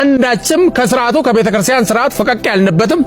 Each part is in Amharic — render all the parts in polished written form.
አንዳችም ከስርዓቱ ከቤተክርስቲያን ስርዓት ፈቀቅ ያልንበትም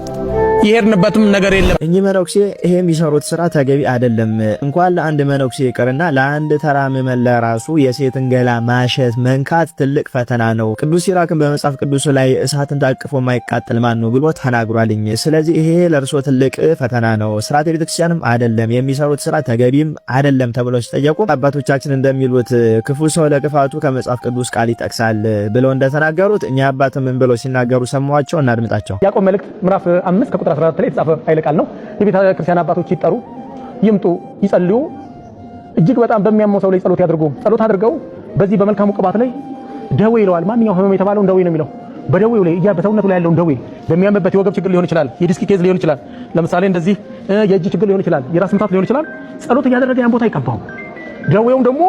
ይሄርንበትም ነገር የለም። እኚህ መነኩሴ ይሄ የሚሰሩት ስራ ተገቢ አይደለም። እንኳን ለአንድ መነኩሴ ይቅርና ለአንድ ተራ ምዕመን ለራሱ የሴትን ገላ ማሸት መንካት ትልቅ ፈተና ነው። ቅዱስ ሲራክን በመጽሐፍ ቅዱስ ላይ እሳትን ታቅፎ የማይቃጠል ማን ነው ብሎ ተናግሯልኝ። ስለዚህ ይሄ ለእርሶ ትልቅ ፈተና ነው። ስርዓተ ቤተክርስቲያንም አይደለም፣ የሚሰሩት ስራ ተገቢም አይደለም ተብሎ ሲጠየቁ አባቶቻችን እንደሚሉት ክፉ ሰው ለክፋቱ ከመጽሐፍ ቅዱስ ቃል ይጠቅሳል ብለው እንደተናገሩት እኛ አባትም ምን ብለው ሲናገሩ ሰማዋቸው። እናድምጣቸው። ያዕቆብ መልእክት ምዕራፍ 5 ከቁጥር 14 ላይ የተጻፈ ኃይለ ቃል ነው። የቤተ ክርስቲያን አባቶች ይጠሩ፣ ይምጡ፣ ይጸልዩ። እጅግ በጣም በሚያመው ሰው ላይ ጸሎት ያድርጉ። ጸሎት አድርገው በዚህ በመልካሙ ቅባት ላይ ደዌ ይለዋል። ማንኛው ህመም የተባለውን ደዌ ነው የሚለው። በደዌው ላይ በሰውነቱ ላይ ያለውን ደዌ በሚያምበት የወገብ ችግር ሊሆን ይችላል፣ የዲስክ ኬዝ ሊሆን ይችላል፣ ለምሳሌ እንደዚህ የእጅ ችግር ሊሆን ይችላል፣ የራስ ምታት ሊሆን ይችላል። ጸሎት እያደረገ ያን ቦታ ይቀባው። ደዌውም ደግሞ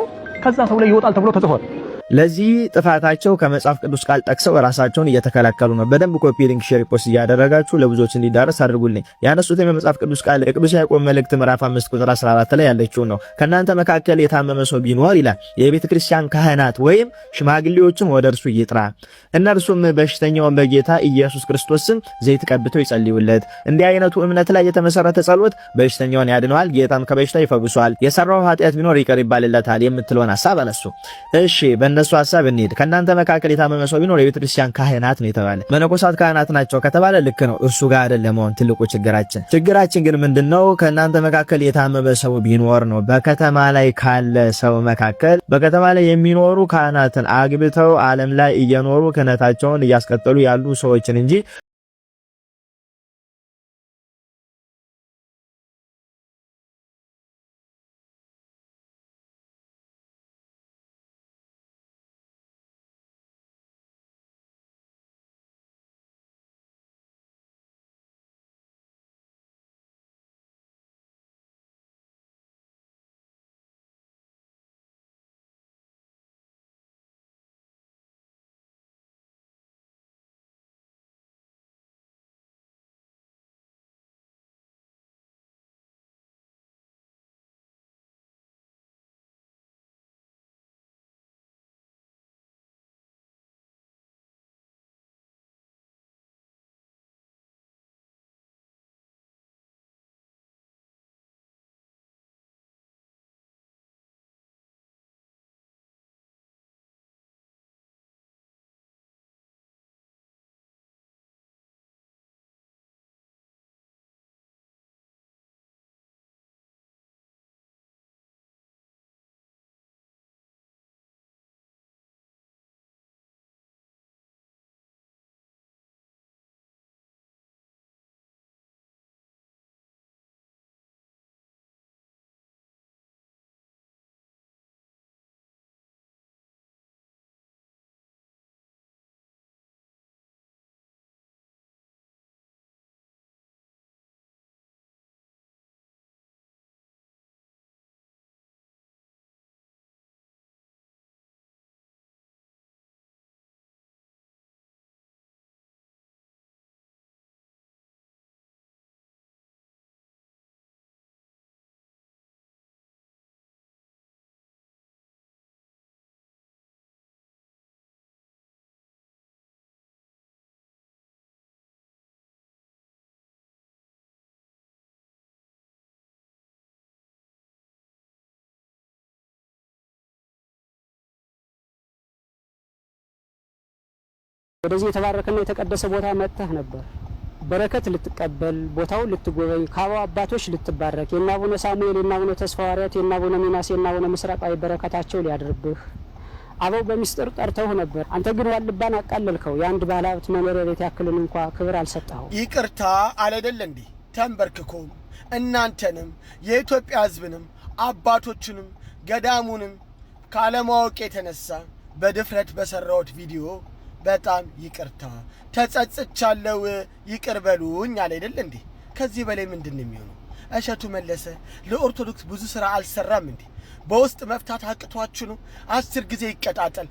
ከዛ ሰው ላይ ይወጣል ተብሎ ተጽፏል። ለዚህ ጥፋታቸው ከመጽሐፍ ቅዱስ ቃል ጠቅሰው ራሳቸውን እየተከላከሉ ነው። በደንብ ኮፒ ሊንክ ሼር ፖስት እያደረጋችሁ ለብዙዎች እንዲዳረስ አድርጉልኝ። ያነሱት የመጽሐፍ ቅዱስ ቃል ቅዱስ ያዕቆብ መልእክት ምዕራፍ 5 ቁጥር 14 ላይ ያለችው ነው። ከናንተ መካከል የታመመ ሰው ቢኖር ይላል የቤተ ክርስቲያን ካህናት ወይም ሽማግሌዎችን ወደ እርሱ ይጥራ፣ እነርሱም በሽተኛውን በጌታ ኢየሱስ ክርስቶስ ስም ዘይት ቀብተው ይጸልዩለት። እንዲህ አይነቱ እምነት ላይ የተመሰረተ ጸሎት በሽተኛውን ያድነዋል፣ ጌታም ከበሽታ ይፈውሰዋል፣ የሰራው ኃጢአት ቢኖር ይቅር ይባልለታል የምትለውን ሐሳብ አነሱ። እሺ በእነሱ ሐሳብ እንሂድ። ከናንተ መካከል የታመመ ሰው ቢኖር የቤተ ክርስቲያን ካህናት ነው የተባለ። መነኮሳት ካህናት ናቸው ከተባለ ልክ ነው። እሱ ጋር አይደለም አሁን ትልቁ ችግራችን ግን ምንድነው? ከናንተ መካከል የታመመ ሰው ቢኖር ነው። በከተማ ላይ ካለ ሰው መካከል በከተማ ላይ የሚኖሩ ካህናትን አግብተው ዓለም ላይ እየኖሩ ክህነታቸውን እያስቀጠሉ ያሉ ሰዎችን እንጂ ወደዚህ የተባረከና የተቀደሰ ቦታ መጥተህ ነበር በረከት ልትቀበል ቦታው ልትጎበኝ ከአበው አባቶች ልትባረክ የናቡነ ሳሙኤል የናቡነ ተስፋ ወሪያት የናቡነ ሚናስ የናቡነ ምስራቃዊ በረከታቸው ሊያድርብህ አበው በሚስጥር ጠርተው ነበር። አንተ ግን ዋልባን አቃለልከው። የአንድ ባለሀብት መኖሪያ ቤት ያክልን እንኳን ክብር አልሰጠኸው። ይቅርታ አለደለ እንዴ ተንበርክኮም እናንተንም የኢትዮጵያ ሕዝብንም አባቶችንም ገዳሙንም ካለማወቅ የተነሳ በድፍረት በሰራውት ቪዲዮ በጣም ይቅርታ ተጸጽቻለሁ ይቅር በሉኝ አለ አይደል እንዴ? ከዚህ በላይ ምንድነው የሚሆነው? እሸቱ መለሰ ለኦርቶዶክስ ብዙ ስራ አልሰራም እንዴ? በውስጥ መፍታት አቅቷችሁ ነው? 10 ጊዜ ይቀጣጠል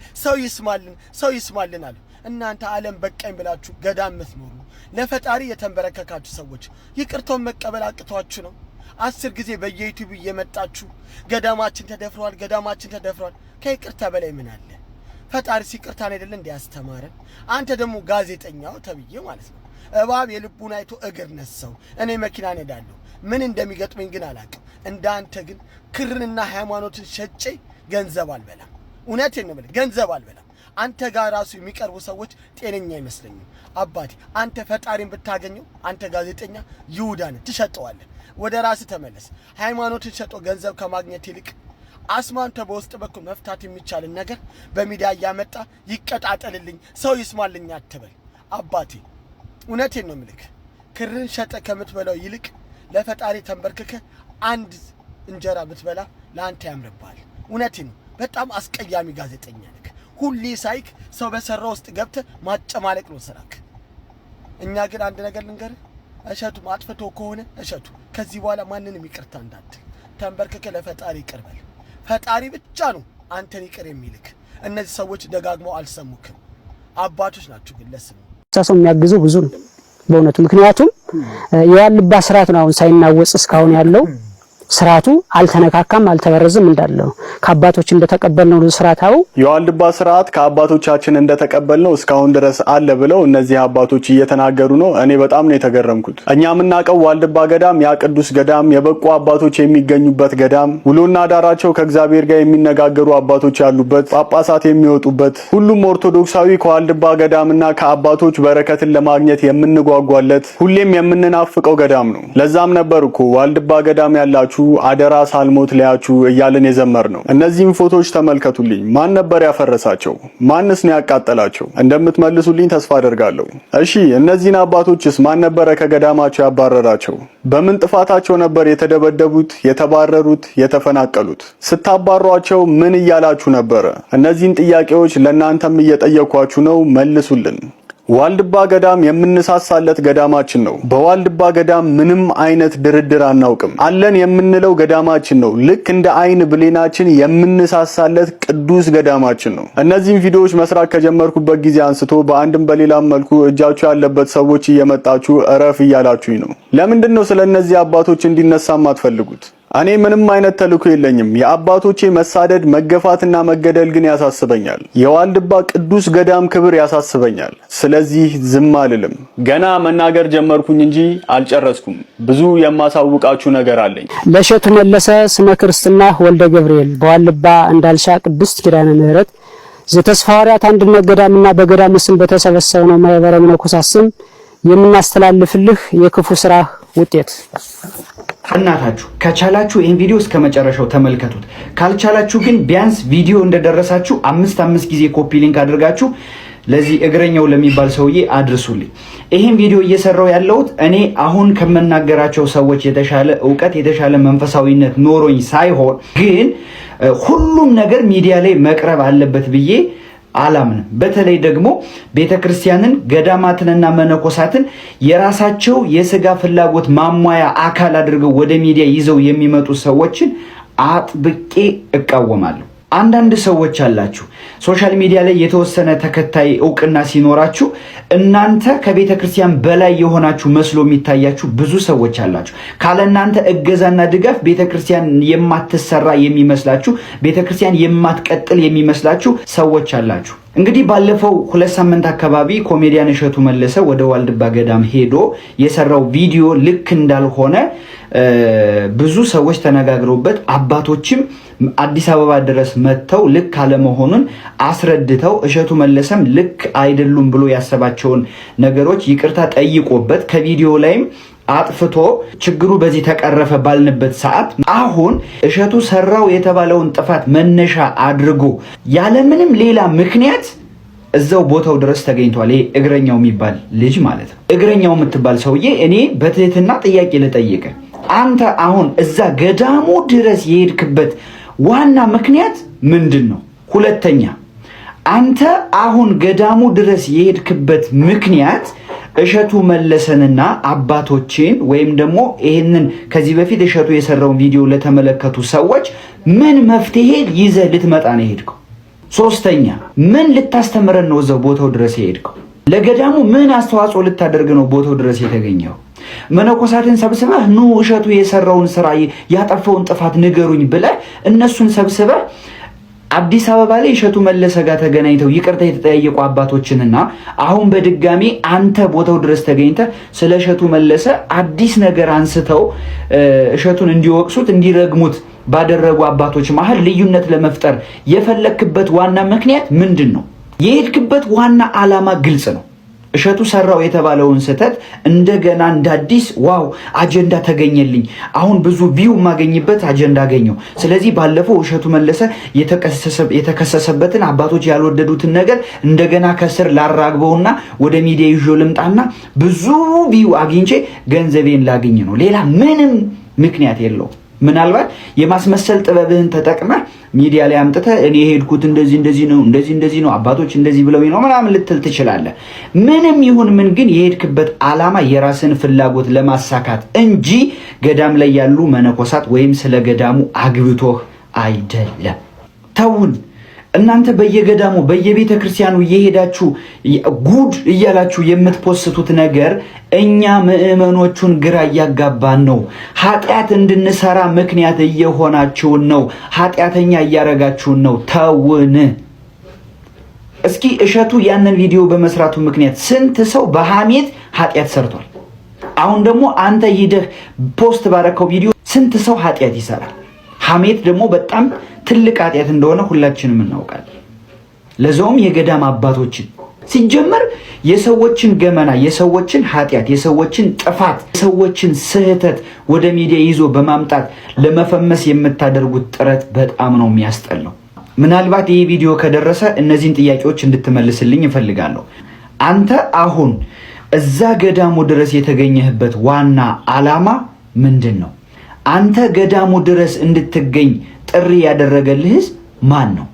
ሰው ይስማልን አለ። እናንተ ዓለም በቃኝ ብላችሁ ገዳም መስመሩ ለፈጣሪ የተንበረከካችሁ ሰዎች ይቅርታውን መቀበል አቅቷችሁ ነው? 10 ጊዜ በየዩቲዩብ እየመጣችሁ ገዳማችን ተደፍሯል ከይቅርታ በላይ ምን አለ? ፈጣሪ ይቅርታን አይደለ እንዲያስተማረን? አንተ ደግሞ ጋዜጠኛው ተብዬ ማለት ነው እባብ የልቡን አይቶ እግር ነሳው። እኔ መኪና ነዳለሁ ምን እንደሚገጥመኝ ግን አላውቅም። እንዳንተ ግን ክርንና ሃይማኖትን ሸጬ ገንዘብ አልበላም። እውነቴን ነው ገንዘብ አልበላም። አንተ ጋር ራሱ የሚቀርቡ ሰዎች ጤነኛ አይመስለኝም። አባቴ አንተ ፈጣሪን ብታገኘው አንተ ጋዜጠኛ ይሁዳን ትሸጠዋለህ። ወደ ራስህ ተመለስ። ሃይማኖትን ሸጦ ገንዘብ ከማግኘት ይልቅ አስማንተ በውስጥ በኩል መፍታት የሚቻልን ነገር በሚዲያ እያመጣ ይቀጣጠልልኝ ሰው ይስማልኝ አትበል አባቴ። እውነቴን ነው የምልህ። ክርን ሸጠ ከምትበላው ይልቅ ለፈጣሪ ተንበርክከ አንድ እንጀራ ብትበላ ለአንተ ያምርብሃል። እውነቴን ነው። በጣም አስቀያሚ ጋዜጠኛ ነህ። ሁሌ ሳይክ ሰው በሰራው ውስጥ ገብተህ ማጨማለቅ ነው ስራክ። እኛ ግን አንድ ነገር ልንገርህ፣ እሸቱ አጥፍቶ ከሆነ እሸቱ ከዚህ በኋላ ማንንም ይቅርታ እንዳትል፣ ተንበርክከ ለፈጣሪ ይቅር በል። ፈጣሪ ብቻ ነው አንተን ይቅር የሚልክ። እነዚህ ሰዎች ደጋግመው አልሰሙክም። አባቶች ናቸው ግን ለስሙ ሰው የሚያግዘው ብዙ ነው በእውነቱ። ምክንያቱም የዋልባ ስርዓት ነው አሁን ሳይናወጽ እስካሁን ያለው ስርዓቱ አልተነካካም አልተበረዘም እንዳለው ከአባቶች እንደተቀበልነው ስርዓታው የዋልባ ስርዓት ከአባቶቻችን እንደተቀበልነው እስካሁን ድረስ አለ ብለው እነዚህ አባቶች እየተናገሩ ነው። እኔ በጣም ነው የተገረምኩት። እኛ የምናውቀው ዋልባ ገዳም ያ ቅዱስ ገዳም የበቁ አባቶች የሚገኙበት ገዳም፣ ውሎና ዳራቸው ከእግዚአብሔር ጋር የሚነጋገሩ አባቶች ያሉበት፣ ጳጳሳት የሚወጡበት፣ ሁሉም ኦርቶዶክሳዊ ከዋልባ ገዳምና ከአባቶች በረከትን ለማግኘት የምንጓጓለት ሁሌም የምንናፍቀው ገዳም ነው። ለዛም ነበር እኮ ዋልባ ገዳም ያላችሁ አደራ ሳልሞት ሊያችሁ እያለን የዘመር ነው። እነዚህን ፎቶዎች ተመልከቱልኝ። ማን ነበር ያፈረሳቸው? ማንስ ነው ያቃጠላቸው? እንደምትመልሱልኝ ተስፋ አደርጋለሁ። እሺ እነዚህን አባቶችስ ማን ነበረ ከገዳማቸው ያባረራቸው? በምን ጥፋታቸው ነበር የተደበደቡት፣ የተባረሩት፣ የተፈናቀሉት? ስታባሯቸው ምን እያላችሁ ነበረ? እነዚህን ጥያቄዎች ለእናንተም እየጠየኳችሁ ነው። መልሱልን። ዋልድባ ገዳም የምንሳሳለት ገዳማችን ነው። በዋልድባ ገዳም ምንም አይነት ድርድር አናውቅም። አለን የምንለው ገዳማችን ነው። ልክ እንደ አይን ብሌናችን የምንሳሳለት ቅዱስ ገዳማችን ነው። እነዚህን ቪዲዮዎች መስራት ከጀመርኩበት ጊዜ አንስቶ በአንድም በሌላም መልኩ እጃችሁ ያለበት ሰዎች እየመጣችሁ እረፍ እያላችሁኝ ነው። ለምንድን ነው ስለነዚህ አባቶች እንዲነሳ የማትፈልጉት? እኔ ምንም አይነት ተልእኮ የለኝም። የአባቶቼ መሳደድ፣ መገፋትና መገደል ግን ያሳስበኛል። የዋልድባ ቅዱስ ገዳም ክብር ያሳስበኛል። ስለዚህ ዝም አልልም። ገና መናገር ጀመርኩኝ እንጂ አልጨረስኩም። ብዙ የማሳውቃችሁ ነገር አለኝ። ለእሸቱ መለሰ ስመ ክርስትና ወልደ ገብርኤል በዋልባ እንዳልሻ ቅድስት ኪዳነ ምህረት ዘተስፋ ሐዋርያት አንድነት ገዳምና በገዳሙ ስም በተሰበሰበው ማህበረ መነኮሳት ስም የምናስተላልፍልህ የክፉ ስራ ውጤት። እናታችሁ ከቻላችሁ ይሄን ቪዲዮ እስከ መጨረሻው ተመልከቱት። ካልቻላችሁ ግን ቢያንስ ቪዲዮ እንደደረሳችሁ 5 ጊዜ ኮፒ ሊንክ አድርጋችሁ ለዚህ እግረኛው ለሚባል ሰውዬ አድርሱልኝ። ይሄን ቪዲዮ እየሰራው ያለሁት እኔ አሁን ከመናገራቸው ሰዎች የተሻለ ዕውቀት የተሻለ መንፈሳዊነት ኖሮኝ ሳይሆን ግን ሁሉም ነገር ሚዲያ ላይ መቅረብ አለበት ብዬ አላምንም። በተለይ ደግሞ ቤተክርስቲያንን ገዳማትንና መነኮሳትን የራሳቸው የስጋ ፍላጎት ማሟያ አካል አድርገው ወደ ሚዲያ ይዘው የሚመጡ ሰዎችን አጥብቄ እቃወማለሁ። አንዳንድ ሰዎች አላችሁ ሶሻል ሚዲያ ላይ የተወሰነ ተከታይ ዕውቅና ሲኖራችሁ እናንተ ከቤተክርስቲያን በላይ የሆናችሁ መስሎ የሚታያችሁ ብዙ ሰዎች አላችሁ። ካለ እናንተ እገዛና ድጋፍ ቤተክርስቲያን የማትሰራ የሚመስላችሁ፣ ቤተክርስቲያን የማትቀጥል የሚመስላችሁ ሰዎች አላችሁ። እንግዲህ ባለፈው 2 ሳምንት አካባቢ ኮሜዲያን እሸቱ መለሰ ወደ ዋልድባ ገዳም ሄዶ የሰራው ቪዲዮ ልክ እንዳልሆነ ብዙ ሰዎች ተነጋግረውበት አባቶችም አዲስ አበባ ድረስ መጥተው ልክ አለመሆኑን አስረድተው እሸቱ መለሰም ልክ አይደሉም ብሎ ያሰባቸውን ነገሮች ይቅርታ ጠይቆበት ከቪዲዮ ላይም አጥፍቶ ችግሩ በዚህ ተቀረፈ ባልንበት ሰዓት አሁን እሸቱ ሰራው የተባለውን ጥፋት መነሻ አድርጎ ያለምንም ሌላ ምክንያት እዛው ቦታው ድረስ ተገኝቷል። ይሄ እግረኛው የሚባል ልጅ ማለት ነው። እግረኛው የምትባል ሰውዬ እኔ በትህትና ጥያቄ ልጠይቅ። አንተ አሁን እዛ ገዳሙ ድረስ የሄድክበት ዋና ምክንያት ምንድን ነው? ሁለተኛ አንተ አሁን ገዳሙ ድረስ የሄድክበት ምክንያት እሸቱ መለሰንና አባቶችን ወይም ደግሞ ይሄንን ከዚህ በፊት እሸቱ የሰራውን ቪዲዮ ለተመለከቱ ሰዎች ምን መፍትሄ ይዘህ ልትመጣ ነው የሄድከው? ሶስተኛ ምን ልታስተምረን ነው እዛው ቦታው ድረስ የሄድከው? ለገዳሙ ምን አስተዋጽኦ ልታደርግ ነው ቦታው ድረስ የተገኘው? መነኮሳትን ሰብስበህ ኑ እሸቱ የሰራውን ስራ ያጠፋውን ጥፋት ንገሩኝ ብለህ እነሱን ሰብስበህ አዲስ አበባ ላይ እሸቱ መለሰ ጋር ተገናኝተው ይቅርታ የተጠያየቁ አባቶችንና አሁን በድጋሚ አንተ ቦታው ድረስ ተገኝተህ ስለ እሸቱ መለሰ አዲስ ነገር አንስተው እሸቱን እንዲወቅሱት እንዲረግሙት ባደረጉ አባቶች መሃል ልዩነት ለመፍጠር የፈለክበት ዋና ምክንያት ምንድን ነው? የሄድክበት ዋና ዓላማ ግልጽ ነው። እሸቱ ሰራው የተባለውን ስህተት እንደገና እንዳዲስ ዋው አጀንዳ ተገኘልኝ፣ አሁን ብዙ ቪው ማገኝበት አጀንዳ አገኘው። ስለዚህ ባለፈው እሸቱ መለሰ የተከሰሰበትን አባቶች ያልወደዱትን ነገር እንደገና ከስር ላራግበውና ወደ ሚዲያ ይዞ ልምጣና ብዙ ቪው አግኝቼ ገንዘቤን ላግኝ ነው። ሌላ ምንም ምክንያት የለው። ምናልባት የማስመሰል ጥበብህን ተጠቅመህ ሚዲያ ላይ አምጥተህ እኔ የሄድኩት እንደዚህ ነው አባቶች እንደዚህ ብለውኝ ነው ምናምን ልትል ትችላለህ። ምንም ይሁን ምን ግን የሄድክበት ዓላማ የራስን ፍላጎት ለማሳካት እንጂ ገዳም ላይ ያሉ መነኮሳት ወይም ስለ ገዳሙ አግብቶህ አይደለም። ተውን። እናንተ በየገዳሙ በየቤተ ክርስቲያኑ እየሄዳችሁ ጉድ እያላችሁ የምትፖስቱት ነገር እኛ ምዕመኖቹን ግራ እያጋባን ነው። ኃጢአት እንድንሰራ ምክንያት እየሆናችሁን ነው። ኃጢአተኛ እያረጋችሁን ነው። ተውን። እስኪ እሸቱ ያንን ቪዲዮ በመስራቱ ምክንያት ስንት ሰው በሐሜት ኃጢአት ሰርቷል። አሁን ደግሞ አንተ ሂደህ ፖስት ባረከው ቪዲዮ ስንት ሰው ኃጢአት ይሰራል። ሐሜት ደግሞ በጣም ትልቅ ኃጢአት እንደሆነ ሁላችንም እናውቃለን። ለዛውም የገዳም አባቶችን ሲጀመር የሰዎችን ገመና፣ የሰዎችን ኃጢአት፣ የሰዎችን ጥፋት፣ የሰዎችን ስህተት ወደ ሚዲያ ይዞ በማምጣት ለመፈመስ የምታደርጉት ጥረት በጣም ነው የሚያስጠላው። ምናልባት ይህ ቪዲዮ ከደረሰ እነዚህን ጥያቄዎች እንድትመልስልኝ እፈልጋለሁ። አንተ አሁን እዛ ገዳሙ ድረስ የተገኘህበት ዋና ዓላማ ምንድን ነው? አንተ ገዳሙ ድረስ እንድትገኝ ጥሪ ያደረገልህስ ማን ነው?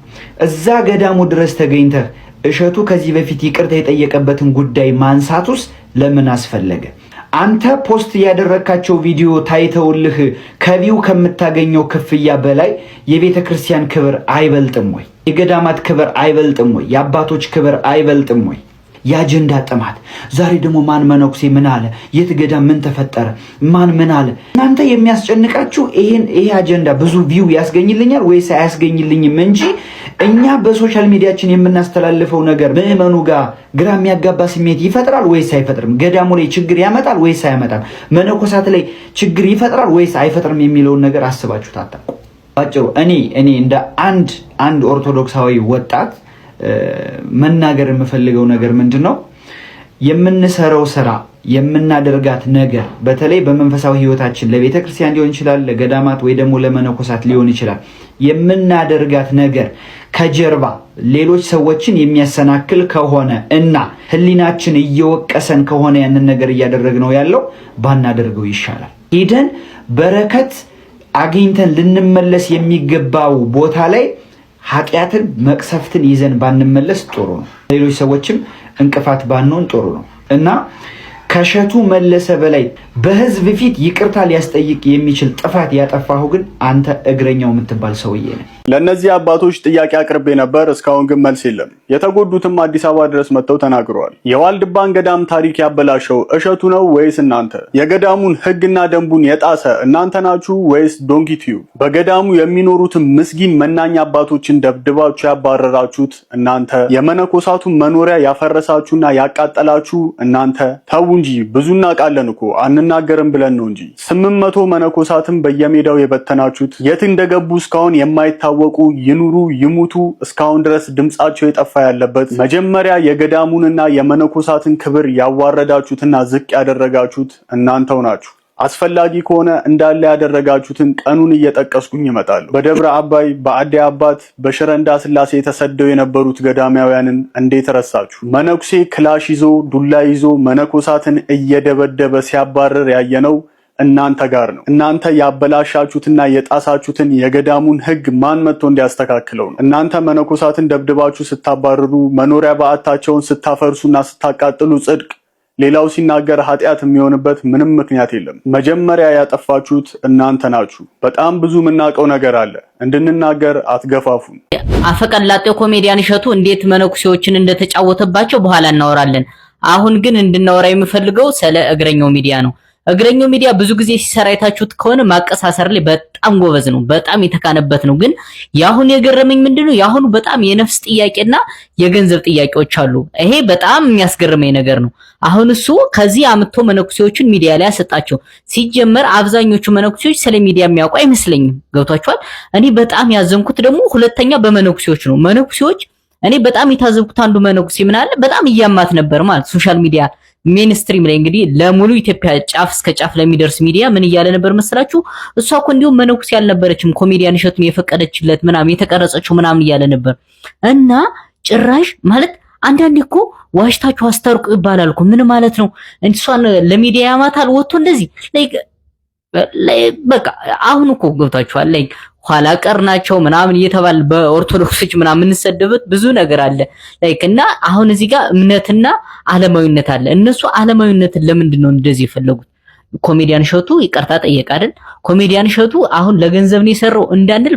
እዛ ገዳሙ ድረስ ተገኝተህ እሸቱ ከዚህ በፊት ይቅርታ የጠየቀበትን ጉዳይ ማንሳቱስ ለምን አስፈለገ? አንተ ፖስት ያደረካቸው ቪዲዮ ታይተውልህ ከቪው ከምታገኘው ክፍያ በላይ የቤተ ክርስቲያን ክብር አይበልጥም ወይ? የገዳማት ክብር አይበልጥም ወይ? የአባቶች ክብር አይበልጥም ወይ? የአጀንዳ ጥማት። ዛሬ ደግሞ ማን መነኩሴ ምን አለ፣ የት ገዳም ምን ተፈጠረ፣ ማን ምን አለ። እናንተ የሚያስጨንቃችሁ ይሄ አጀንዳ ብዙ ቪው ያስገኝልኛል ወይስ አያስገኝልኝም እንጂ እኛ በሶሻል ሚዲያችን የምናስተላልፈው ነገር ምዕመኑ ጋር ግራ የሚያጋባ ስሜት ይፈጥራል ወይስ አይፈጥርም? ገዳሙ ላይ ችግር ያመጣል ወይስ አያመጣም? መነኮሳት ላይ ችግር ይፈጥራል ወይስ አይፈጥርም የሚለውን ነገር አስባችሁ ታጣቁ። ባጭሩ እኔ እንደ አንድ ኦርቶዶክሳዊ ወጣት መናገር የምፈልገው ነገር ምንድነው? የምንሰራው ስራ የምናደርጋት ነገር በተለይ በመንፈሳዊ ህይወታችን ለቤተ ክርስቲያን ሊሆን ይችላል፣ ለገዳማት ወይ ደግሞ ለመነኮሳት ሊሆን ይችላል። የምናደርጋት ነገር ከጀርባ ሌሎች ሰዎችን የሚያሰናክል ከሆነ እና ህሊናችን እየወቀሰን ከሆነ ያንን ነገር እያደረግነው ያለው ባናደርገው ይሻላል። ሄደን በረከት አግኝተን ልንመለስ የሚገባው ቦታ ላይ ኃጢአትን መቅሰፍትን ይዘን ባንመለስ ጥሩ ነው። ሌሎች ሰዎችም እንቅፋት ባንሆን ጥሩ ነው እና ከእሸቱ መለሰ በላይ በህዝብ ፊት ይቅርታ ሊያስጠይቅ የሚችል ጥፋት ያጠፋሁ ግን አንተ እግረኛው የምትባል ሰውዬ ነህ። ለእነዚህ አባቶች ጥያቄ አቅርቤ ነበር፣ እስካሁን ግን መልስ የለም። የተጎዱትም አዲስ አበባ ድረስ መጥተው ተናግረዋል። የዋልድባን ገዳም ታሪክ ያበላሸው እሸቱ ነው ወይስ እናንተ? የገዳሙን ህግና ደንቡን የጣሰ እናንተ ናችሁ ወይስ ዶንኪ ቲዩብ? በገዳሙ የሚኖሩትን ምስኪን መናኛ አባቶችን ደብድባችሁ ያባረራችሁት እናንተ፣ የመነኮሳቱን መኖሪያ ያፈረሳችሁና ያቃጠላችሁ እናንተ። ተው እንጂ ብዙ እናውቃለን እኮ አንናገርም ብለን ነው እንጂ 800 መነኮሳትን በየሜዳው የበተናችሁት የት እንደገቡ እስካሁን የማይታወቁ ይኑሩ ይሙቱ እስካሁን ድረስ ድምጻቸው የጠፋ ያለበት መጀመሪያ የገዳሙንና የመነኮሳትን ክብር ያዋረዳችሁትና ዝቅ ያደረጋችሁት እናንተው ናችሁ። አስፈላጊ ከሆነ እንዳለ ያደረጋችሁትን ቀኑን እየጠቀስኩኝ ይመጣሉ። በደብረ አባይ፣ በአዲያ አባት፣ በሽረንዳ ስላሴ የተሰደው የነበሩት ገዳማውያንን እንዴት ረሳችሁ? መነኩሴ ክላሽ ይዞ ዱላ ይዞ መነኮሳትን እየደበደበ ሲያባረር ያየነው እናንተ ጋር ነው። እናንተ ያበላሻችሁትና የጣሳችሁትን የገዳሙን ህግ ማን መጥቶ እንዲያስተካክለው ነው? እናንተ መነኮሳትን ደብድባችሁ ስታባረሩ፣ መኖሪያ በዓታቸውን ስታፈርሱና ስታቃጥሉ ጽድቅ፣ ሌላው ሲናገር ኃጢአት የሚሆንበት ምንም ምክንያት የለም። መጀመሪያ ያጠፋችሁት እናንተ ናችሁ። በጣም ብዙ የምናውቀው ነገር አለ፣ እንድንናገር አትገፋፉን። አፈቀላጤው ኮሜዲያን እሸቱ እንዴት መነኩሴዎችን እንደተጫወተባቸው በኋላ እናወራለን። አሁን ግን እንድናወራ የምፈልገው ስለ እግረኛው ሚዲያ ነው። እግረኛው ሚዲያ ብዙ ጊዜ ሲሰራ አይታችሁት ከሆነ ማቀሳሰር ላይ በጣም ጎበዝ ነው፣ በጣም የተካነበት ነው። ግን ያሁን የገረመኝ ምንድነው ያሁኑ በጣም የነፍስ ጥያቄና የገንዘብ ጥያቄዎች አሉ። ይሄ በጣም የሚያስገርመኝ ነገር ነው። አሁን እሱ ከዚህ አምጥቶ መነኩሴዎችን ሚዲያ ላይ ያሰጣቸው። ሲጀመር አብዛኞቹ መነኩሴዎች ስለ ሚዲያ የሚያውቁ አይመስለኝም። ገብቷቸዋል። እኔ በጣም ያዘንኩት ደግሞ ሁለተኛ በመነኩሴዎች ነው። መነኩሴዎች እኔ በጣም የታዘብኩት አንዱ መነኩሴ ምን አለ በጣም እያማት ነበር ማለት ሶሻል ሚዲያ ሜንስትሪም ላይ እንግዲህ ለሙሉ ኢትዮጵያ ጫፍ እስከ ጫፍ ለሚደርስ ሚዲያ ምን እያለ ነበር መስላችሁ? እሷ እኮ እንዲሁም መነኩሴ ያልነበረችም ኮሜዲያን እሸቱን የፈቀደችለት ምናምን የተቀረጸችው ምናምን እያለ ነበር። እና ጭራሽ ማለት አንዳንዴ እኮ ዋሽታችሁ አስታርቁ ይባላል እኮ ምን ማለት ነው? እሷን ለሚዲያ ያማታል ወጥቶ እንደዚህ በቃ አሁን እኮ ገብታችኋል ላይ ኋላ ቀር ናቸው ምናምን እየተባለ በኦርቶዶክሶች ምናምን እንሰደበት ብዙ ነገር አለ ላይክ እና አሁን እዚህ ጋር እምነትና ዓለማዊነት አለ። እነሱ ዓለማዊነትን ለምንድን ነው እንደዚህ የፈለጉት? ኮሜዲያን እሸቱ ይቅርታ ጠየቀ አይደል? ኮሜዲያን እሸቱ አሁን ለገንዘብ ነው የሰራው እንዳንል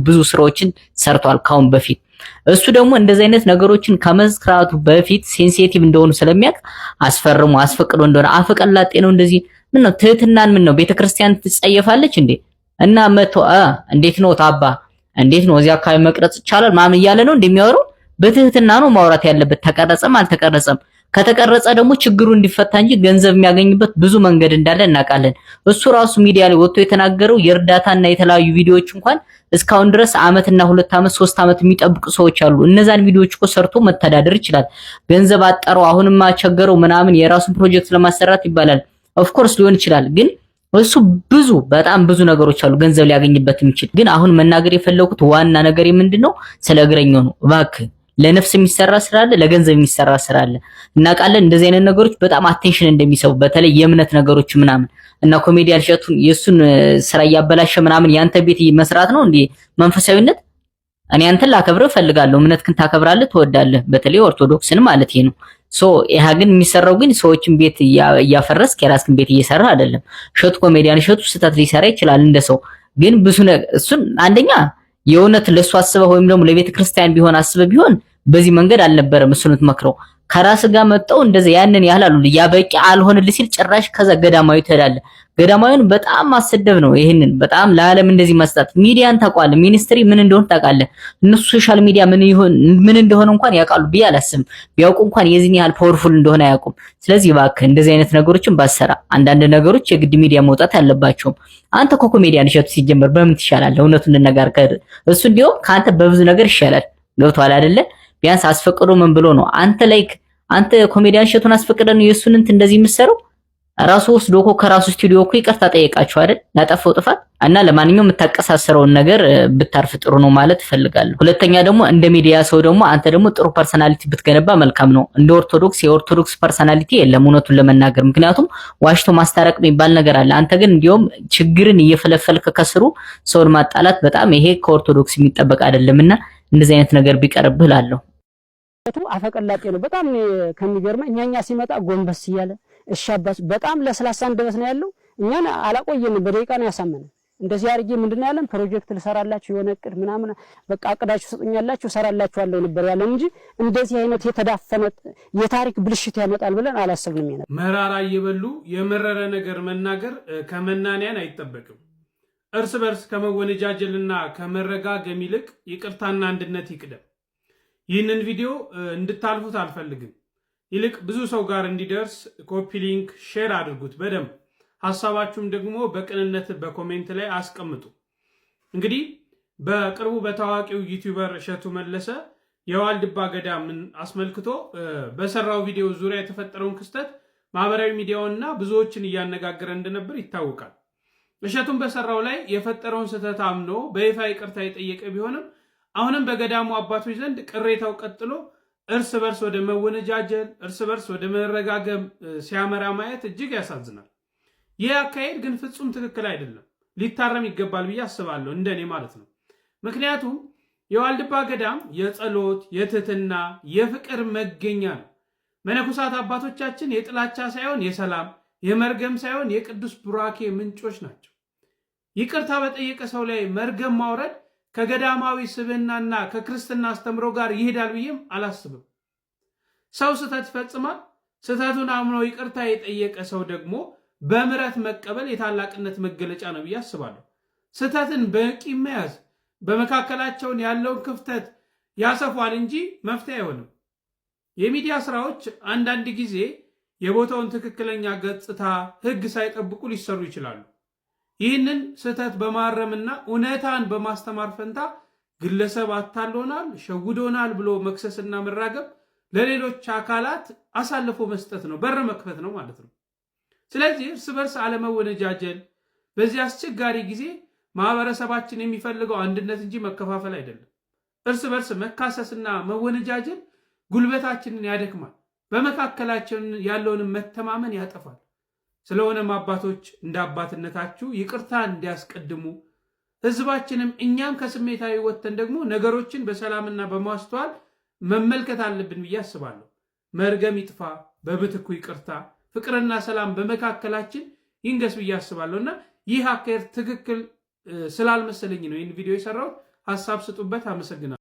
ብዙ ስራዎችን ሰርቷል ካሁን በፊት። እሱ ደግሞ እንደዚህ አይነት ነገሮችን ከመስራቱ በፊት ሴንሲቲቭ እንደሆኑ ስለሚያውቅ አስፈርሞ አስፈቅዶ እንደሆነ አፈቀላጤ ነው እንደዚህ ምን ነው ትህትናን ምን ነው ቤተክርስቲያን ትጸየፋለች እንዴ? እና መቶ እንዴት ነው ታባ እንዴት ነው እዚያ አካባቢ መቅረጽ ይቻላል ማም እያለ ነው እንደሚያወራው። በትህትና ነው ማውራት ያለበት። ተቀረጸም አልተቀረጸም ከተቀረጸ ደግሞ ችግሩ እንዲፈታ እንጂ ገንዘብ የሚያገኝበት ብዙ መንገድ እንዳለ እናውቃለን። እሱ ራሱ ሚዲያ ላይ ወጥቶ የተናገረው የእርዳታና የተለያዩ ቪዲዮዎች እንኳን እስካሁን ድረስ አመትና 2 አመት 3 አመት የሚጠብቁ ሰዎች አሉ። እነዛን ቪዲዮዎች እኮ ሰርቶ መተዳደር ይችላል። ገንዘብ አጠረው አሁንማ ቸገረው ምናምን የራሱን ፕሮጀክት ለማሰራት ይባላል። ኦፍ ኮርስ ሊሆን ይችላል ግን እሱ በጣም ብዙ ነገሮች አሉ ገንዘብ ሊያገኝበት የሚችል። ግን አሁን መናገር የፈለኩት ዋና ነገር ምንድነው ስለ እግረኛው ነው። እባክህ ለነፍስ የሚሰራ ስራ አለ፣ ለገንዘብ የሚሰራ ስራ አለ። እናውቃለን እንደዚህ አይነት ነገሮች በጣም አቴንሽን እንደሚሰቡ በተለይ የእምነት ነገሮች ምናምን እና ኮሜዲያን እሸቱን የሱን ስራ እያበላሸ ምናምን ያንተ ቤት መስራት ነው እንዴ መንፈሳዊነት? እኔ አንተን ላከብረው ፈልጋለሁ። እምነትህን ታከብራለህ፣ ትወዳለህ፣ በተለይ ኦርቶዶክስን ማለት ነው። ሶ ይሄ ግን የሚሰራው ግን ሰዎችን ቤት እያፈረስክ የራስህን ቤት እየሰራ አይደለም። እሸቱ ኮሜዲያን እሸቱ ስህተት ሊሰራ ይችላል እንደ ሰው ግን ብዙ እሱን አንደኛ የእውነት ለሱ አስበህ ወይም ደግሞ ለቤተ ክርስቲያን ቢሆን አስበህ ቢሆን በዚህ መንገድ አልነበረም እሱን ትመክረው። ከራስ ጋር መጣው እንደዚህ ያንን ያህል አሉ ያበቂ አልሆንልህ ሲል ጭራሽ ከዛ ገዳማዊ ትሄዳለህ። ገዳማዊውን በጣም ማሰደብ ነው። ይሄንን በጣም ለዓለም እንደዚህ መስጠት ሚዲያን ታውቃለህ። ሚኒስትሪ ምን እንደሆነ ታውቃለህ። እነሱ ሶሻል ሚዲያ ምን እንደሆነ እንኳን ያውቃሉ ብዬ አላስብም። ቢያውቁ እንኳን የዚህን ያህል ፓወርፉል እንደሆነ አያውቁም። ስለዚህ እባክህ እንደዚህ አይነት ነገሮችን ባሰራ። አንዳንድ ነገሮች የግድ ሚዲያ መውጣት ያለባቸው። አንተ እኮ ኮሜዲያን እሸቱ ሲጀመር በምን ትሻላለህ? እውነቱን እንነጋገር። እሱ እንዲያውም ከአንተ በብዙ ነገር ይሻላል። ገብቶሃል አይደለ? ቢያንስ አስፈቅዶ ምን ብሎ ነው አንተ ኮሜዲያን እሸቱን አስፈቅደህ ነው የሱን እንደዚህ የምትሰራው? ራሱ ወስዶ እኮ ከራሱ ስቱዲዮ እኮ ይቅርታ ጠየቃችሁ አይደል ላጠፋው ጥፋት። እና ለማንኛውም የምታቀሳሰረውን ነገር ብታርፍ ጥሩ ነው ማለት እፈልጋለሁ። ሁለተኛ ደግሞ እንደ ሚዲያ ሰው ደግሞ አንተ ደግሞ ጥሩ ፐርሰናሊቲ ብትገነባ መልካም ነው። እንደ ኦርቶዶክስ የኦርቶዶክስ ፐርሰናሊቲ የለም እውነቱን ለመናገር ምክንያቱም ዋሽቶ ማስታረቅ የሚባል ነገር አለ። አንተ ግን እንዲያውም ችግርን እየፈለፈልክ ከስሩ ሰውን ማጣላት በጣም ይሄ ከኦርቶዶክስ የሚጠበቅ አይደለምና እንደዚህ አይነት ነገር ቢቀርብህ እላለሁ። አፈቀላጤ ነው በጣም ከሚገርመኝ እኛኛ ሲመጣ ጎንበስ እያለ እሻባስ በጣም ለስላሳ እንደበት ነው ያለው። እኛን አላቆየንም በደቂቃ ነው ያሳመነ። እንደዚህ አርጌ ምንድነው ያለን ፕሮጀክት ልሰራላችሁ የሆነ እቅድ ምናምን በቃ አቅዳችሁ ሰጡኛላችሁ ሰራላችኋለሁ ነበር ያለን እንጂ እንደዚህ አይነት የተዳፈነ የታሪክ ብልሽት ያመጣል ብለን አላሰብንም ነበር። መራራ እየበሉ የመረረ ነገር መናገር ከመናንያን አይጠበቅም። እርስ በርስ ከመወነጃጀልና ከመረጋገም ይልቅ ይቅርታና አንድነት ይቅደም። ይህንን ቪዲዮ እንድታልፉት አልፈልግም። ይልቅ ብዙ ሰው ጋር እንዲደርስ ኮፒ ሊንክ ሼር አድርጉት በደንብ። ሐሳባችሁም ደግሞ በቅንነት በኮሜንት ላይ አስቀምጡ። እንግዲህ በቅርቡ በታዋቂው ዩቲዩበር እሸቱ መለሰ የዋልድባ ገዳምን አስመልክቶ በሰራው ቪዲዮ ዙሪያ የተፈጠረውን ክስተት ማህበራዊ ሚዲያውና ብዙዎችን እያነጋገረ እንደነበር ይታወቃል። እሸቱን በሰራው ላይ የፈጠረውን ስህተት አምኖ በይፋ ይቅርታ የጠየቀ ቢሆንም አሁንም በገዳሙ አባቶች ዘንድ ቅሬታው ቀጥሎ እርስ በርስ ወደ መወነጃጀል፣ እርስ በርስ ወደ መረጋገም ሲያመራ ማየት እጅግ ያሳዝናል። ይህ አካሄድ ግን ፍጹም ትክክል አይደለም፣ ሊታረም ይገባል ብዬ አስባለሁ፣ እንደኔ ማለት ነው። ምክንያቱም የዋልድባ ገዳም የጸሎት፣ የትህትና፣ የፍቅር መገኛ ነው። መነኮሳት አባቶቻችን የጥላቻ ሳይሆን የሰላም፣ የመርገም ሳይሆን የቅዱስ ቡራኬ ምንጮች ናቸው። ይቅርታ በጠየቀ ሰው ላይ መርገም ማውረድ ከገዳማዊ ስብዕናና ከክርስትና አስተምሮ ጋር ይሄዳል ብዬም አላስብም። ሰው ስህተት ይፈጽማል። ስህተቱን አምኖ ይቅርታ የጠየቀ ሰው ደግሞ በምህረት መቀበል የታላቅነት መገለጫ ነው ብዬ አስባለሁ። ስህተትን በቂም መያዝ በመካከላቸውን ያለውን ክፍተት ያሰፋል እንጂ መፍትሄ አይሆንም። የሚዲያ ስራዎች አንዳንድ ጊዜ የቦታውን ትክክለኛ ገጽታ ህግ ሳይጠብቁ ሊሰሩ ይችላሉ። ይህንን ስህተት በማረምና እውነታን በማስተማር ፈንታ ግለሰብ አታሎናል፣ ሸውዶናል ብሎ መክሰስና መራገብ ለሌሎች አካላት አሳልፎ መስጠት ነው፣ በር መክፈት ነው ማለት ነው። ስለዚህ እርስ በርስ አለመወነጃጀል በዚህ አስቸጋሪ ጊዜ ማህበረሰባችን የሚፈልገው አንድነት እንጂ መከፋፈል አይደለም። እርስ በርስ መካሰስና መወነጃጀል ጉልበታችንን ያደክማል፣ በመካከላችን ያለውን መተማመን ያጠፋል። ስለሆነም አባቶች እንደ አባትነታችሁ ይቅርታ እንዲያስቀድሙ ህዝባችንም እኛም ከስሜታዊ ወጥተን ደግሞ ነገሮችን በሰላምና በማስተዋል መመልከት አለብን ብዬ አስባለሁ። መርገም ይጥፋ፣ በብትኩ ይቅርታ፣ ፍቅርና ሰላም በመካከላችን ይንገስ ብዬ አስባለሁና ይህ አካሄድ ትክክል ስላልመሰለኝ ነው ይህን ቪዲዮ የሰራሁት። ሀሳብ ስጡበት። አመሰግናለሁ።